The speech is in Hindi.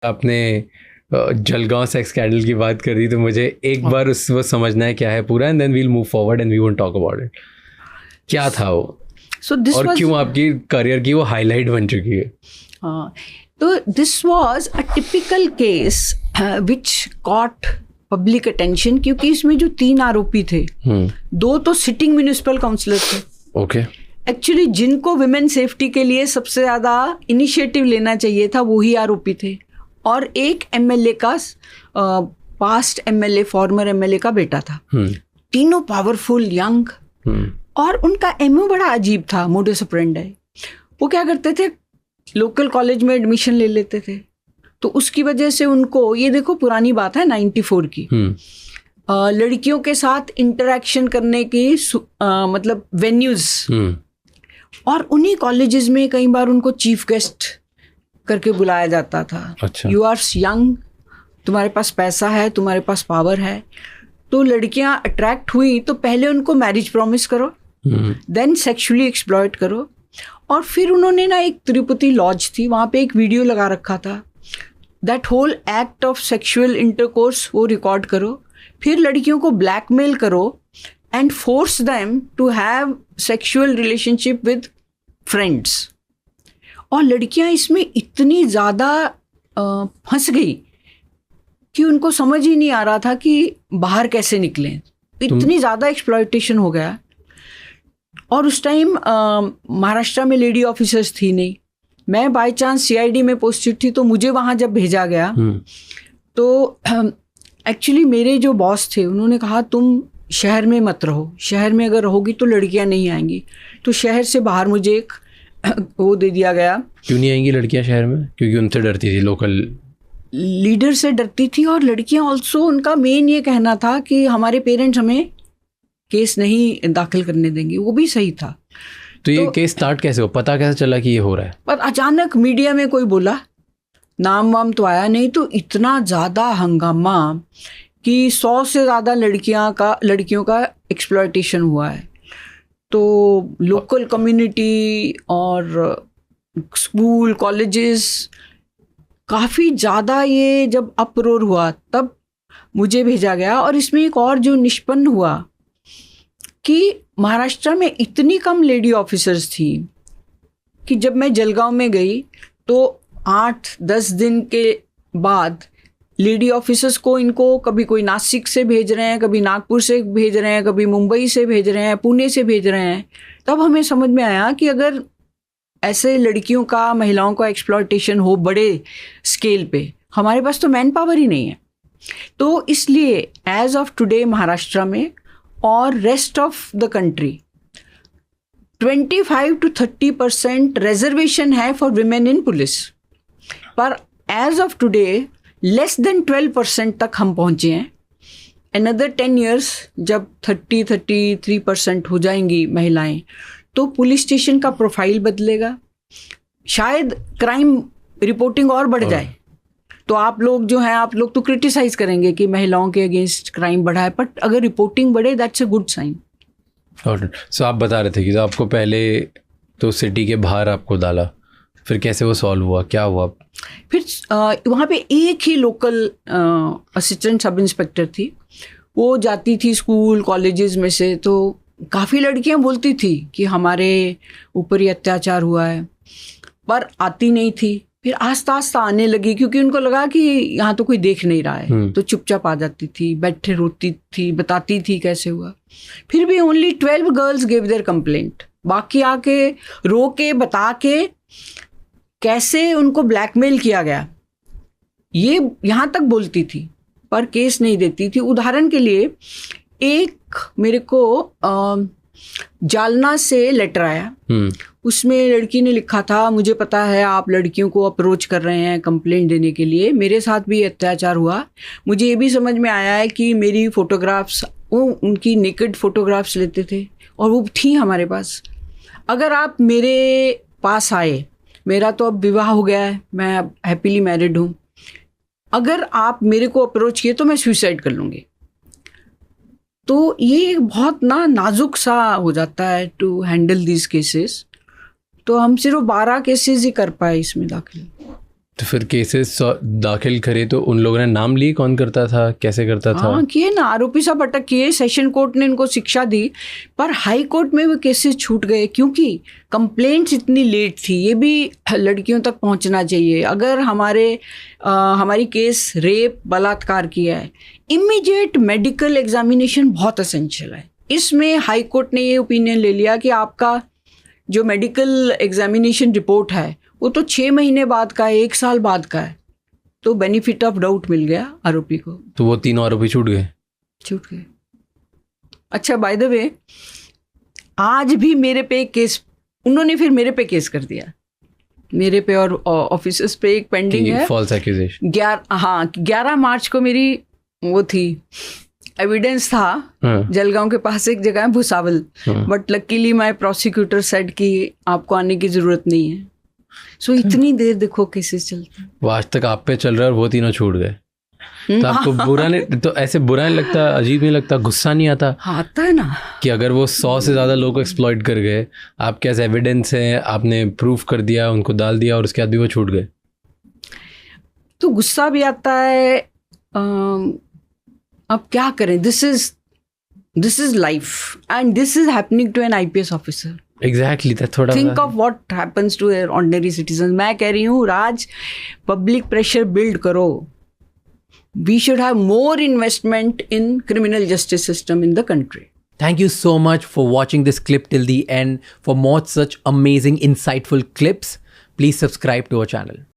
आपने जलगांव सेक्स स्कैंडल की बात कर दी, तो मुझे एक बार वो समझना है क्या है पूरा, and then we'll move forward and we won't talk about it. क्या था वो, और क्यों आपकी करियर की वो हाईलाइट बन चुकी है? तो this was a typical case which caught public attention, क्योंकि इसमें जो 3 आरोपी थे, 2 तो सिटिंग म्युनिसिपल काउंसलर थे। ओके। एक्चुअली जिनको विमेन सेफ्टी के लिए सबसे ज़्यादा इनिशिएटिव लेना चाहिए था वो ही आरोपी थे, और एक एमएलए का, पास्ट एमएलए, फॉर्मर एमएलए का बेटा था। तीनों पावरफुल, यंग, और उनका एमओ बड़ा अजीब था, मोडस ऑपरेंडी। वो क्या करते थे, लोकल कॉलेज में एडमिशन ले लेते थे, तो उसकी वजह से उनको, ये देखो पुरानी बात है 94 की, लड़कियों के साथ इंटरेक्शन करने की मतलब वेन्यूज, और उन्हीं कॉलेजेस में कई बार उनको चीफ गेस्ट करके बुलाया जाता था। अच्छा। यू आर यंग, तुम्हारे पास पैसा है, तुम्हारे पास पावर है, तो लड़कियां अट्रैक्ट हुई तो पहले उनको मैरिज प्रॉमिस करो, देन सेक्सुअली एक्सप्लॉइट करो, और फिर उन्होंने ना, एक तिरुपति लॉज थी, वहाँ पे एक वीडियो लगा रखा था, that whole act of sexual intercourse वो रिकॉर्ड करो, फिर लड़कियों को ब्लैकमेल करो and force them to have sexual relationship with friends. और लड़कियां इसमें इतनी ज़्यादा फंस गई कि उनको समझ ही नहीं आ रहा था कि बाहर कैसे निकलें, इतनी ज़्यादा एक्सप्लॉयटेशन हो गया। और उस टाइम महाराष्ट्र में लेडी ऑफिसर्स थी नहीं, मैं बाय चांस सीआईडी में पोस्टेड थी, तो मुझे वहाँ जब भेजा गया तो एक्चुअली मेरे जो बॉस थे उन्होंने कहा तुम शहर में मत रहो, शहर में अगर रहोगी तो लड़कियां नहीं आएंगी, तो शहर से बाहर मुझे एक वो दे दिया गया। क्यों नहीं आएंगी लड़कियां शहर में? क्योंकि उनसे डरती थी, लोकल लीडर से डरती थी, और लड़कियां ऑल्सो, उनका मेन ये कहना था कि हमारे पेरेंट्स हमें केस नहीं दाखिल करने देंगे, वो भी सही था। तो ये केस स्टार्ट कैसे हो, पता कैसे चला कि ये हो रहा है? पर अचानक मीडिया में कोई बोला, नाम वाम तो आया नहीं, तो इतना ज़्यादा हंगामा कि 100 से ज़्यादा लड़कियों का एक्सप्लॉयटेशन हुआ है। तो लोकल कम्युनिटी और स्कूल, कॉलेजेस, काफ़ी ज़्यादा ये जब अपरोर हुआ तब मुझे भेजा गया। और इसमें एक और जो निष्पन्न हुआ कि महाराष्ट्र में इतनी कम लेडी ऑफिसर्स थी कि जब मैं जलगांव में गई तो 8-10 दिन के बाद लेडी ऑफिसर्स को, इनको कभी कोई नासिक से भेज रहे हैं, कभी नागपुर से भेज रहे हैं, कभी मुंबई से भेज रहे हैं, पुणे से भेज रहे हैं। तब हमें समझ में आया कि अगर ऐसे लड़कियों का, महिलाओं का एक्सप्लॉयटेशन हो बड़े स्केल पे, हमारे पास तो मैन पावर ही नहीं है। तो इसलिए एज ऑफ टुडे महाराष्ट्र में और rest of the country 25 to 30% reservation है फॉर विमेन इन पुलिस, पर as of today less than 12% तक हम पहुंचे हैं। अनदर 10 years जब 30-33% हो जाएंगी महिलाएं, तो पुलिस स्टेशन का प्रोफाइल बदलेगा, शायद क्राइम रिपोर्टिंग और बढ़ जाए। तो आप लोग जो हैं, आप लोग तो क्रिटिसाइज करेंगे कि महिलाओं के अगेंस्ट क्राइम बढ़ा है, बट अगर रिपोर्टिंग बढ़े दैट्स अ गुड साइन। सो आप बता रहे थे कि तो आपको पहले तो सिटी के बाहर आपको डाला, फिर कैसे वो सॉल्व हुआ, क्या हुआ? फिर वहाँ पे एक ही लोकल असिस्टेंट सब इंस्पेक्टर थी, वो जाती थी स्कूल कॉलेजेस में से, तो काफ़ी लड़कियाँ बोलती थी कि हमारे ऊपर ही अत्याचार हुआ है, पर आती नहीं थी। फिर आस्ता आस्ता आने लगी, क्योंकि उनको लगा कि यहाँ तो कोई देख नहीं रहा है, तो चुपचाप आ जाती थी, बैठे रोती थी, बताती थी कैसे हुआ। फिर भी only 12 girls give their complaint, बाकी आके रो के बता के कैसे उनको ब्लैकमेल किया गया ये यहाँ तक बोलती थी, पर केस नहीं देती थी। उदाहरण के लिए एक मेरे को जालना से लेटर आया, उसमें लड़की ने लिखा था, मुझे पता है आप लड़कियों को अप्रोच कर रहे हैं कंप्लेंट देने के लिए, मेरे साथ भी अत्याचार हुआ, मुझे ये भी समझ में आया है कि मेरी फ़ोटोग्राफ्स, वो उनकी नेकेड फ़ोटोग्राफ्स लेते थे और वो थी हमारे पास। अगर आप मेरे पास आए, मेरा तो अब विवाह हो गया है, मैं अब हैप्पीली मैरिड हूँ, अगर आप मेरे को अप्रोच किए तो मैं सुसाइड कर लूँगी। तो ये बहुत नाजुक सा हो जाता है टू हैंडल दीज केसेस। तो हम सिर्फ 12 केसेस ही कर पाए इसमें दाखिल। तो फिर केसेस दाखिल करे तो उन लोगों ने नाम लिए, कौन करता था, कैसे करता था? हाँ किए ना, आरोपी सब अटक किए, सेशन कोर्ट ने इनको शिक्षा दी, पर हाई कोर्ट में वो केसेस छूट गए क्योंकि कंप्लेंट्स इतनी लेट थी। ये भी लड़कियों तक पहुंचना चाहिए। अगर हमारी केस रेप बलात्कार किया है, इमीडिएट मेडिकल एग्जामिनेशन बहुत एसेंशियल है। इसमें हाई कोर्ट ने ये ओपिनियन ले लिया कि आपका जो मेडिकल एग्जामिनेशन रिपोर्ट है वो तो 6 महीने बाद का है, 1 साल बाद का है, तो बेनिफिट ऑफ डाउट मिल गया आरोपी को। तो वो 3 आरोपी छूट गए। अच्छा, बाय द वे आज भी मेरे पे एक केस, उन्होंने फिर मेरे पे केस कर दिया, मेरे पे और ऑफिसर्स पे एक पेंडिंग है, फॉल्स एक्यूजेशन। 11 मार्च को मेरी वो थी, एविडेंस था जलगांव के पास एक जगह है Bhusawal, but luckily my prosecutor said कि आपको आने की जरूरत नहीं है। सो इतनी देर देखो केसेस चलते हैं। वो आज तक आप पे चल रहा है और वो तीनों छूट गए। तो आपको बुरा नहीं, तो ऐसे बुरा नहीं लगता, अजीब नहीं लगता, गुस्सा नहीं आता? आता है ना कि अगर वो 100 से ज़्यादा लोगों को एक्सप्लॉइट कर गए, आपके पास एविडेंस है, आपने प्रूफ कर दिया, उनको डाल दिया और उसके बाद भी वो छूट गए, तो गुस्सा भी आता है। अब क्या करें, this is life and this is happening to an IPS officer. Exactly, थोड़ा think of what happens to ordinary citizen. मैं कह रही हूँ राज, पब्लिक प्रेशर बिल्ड करो। We should have more investment in criminal justice system in the country. Thank you so much for watching this clip till the end. For more such amazing, insightful clips, please subscribe to our channel.